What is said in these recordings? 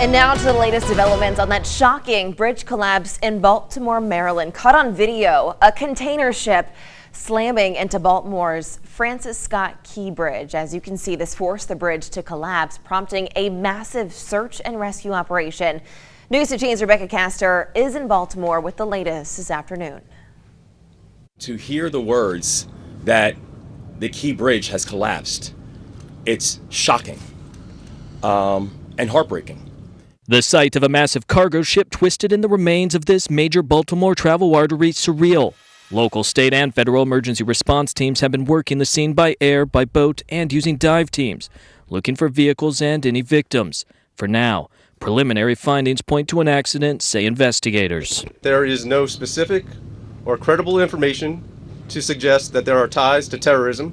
And now to the latest developments on that shocking bridge collapse in Baltimore, Maryland. Caught on video, a container ship slamming into Baltimore's Francis Scott Key Bridge. As you can see, this forced the bridge to collapse, prompting a massive search and rescue operation. News 15's Rebecca Castor is in Baltimore with the latest this afternoon. To hear the words that the Key Bridge has collapsed, it's shocking and heartbreaking. The sight of a massive cargo ship twisted in the remains of this major Baltimore travel artery surreal. Local, state, and federal emergency response teams have been working the scene by air, by boat, and using dive teams, looking for vehicles and any victims. For now, preliminary findings point to an accident, say investigators. There is no specific or credible information to suggest that there are ties to terrorism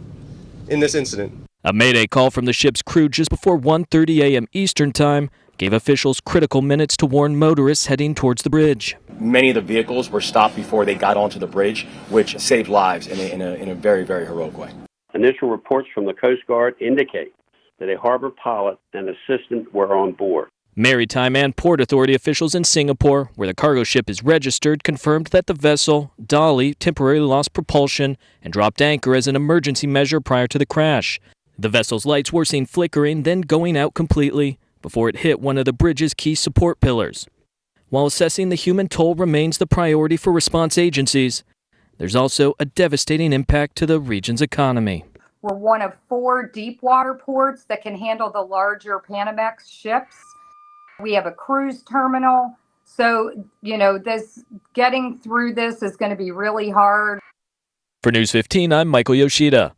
in this incident. A mayday call from the ship's crew just before 1:30 a.m. Eastern Time gave officials critical minutes to warn motorists heading towards the bridge. Many of the vehicles were stopped before they got onto the bridge, which saved lives in a very, very heroic way. Initial reports from the Coast Guard indicate that a harbor pilot and assistant were on board. Maritime and Port Authority officials in Singapore, where the cargo ship is registered, confirmed that the vessel, Dolly, temporarily lost propulsion and dropped anchor as an emergency measure prior to the crash. The vessel's lights were seen flickering, then going out completely before it hit one of the bridge's key support pillars. While assessing the human toll remains the priority for response agencies, there's also a devastating impact to the region's economy. We're one of 4 deep water ports that can handle the larger Panamax ships. We have a cruise terminal. So, getting through this is going to be really hard. For News 15, I'm Michael Yoshida.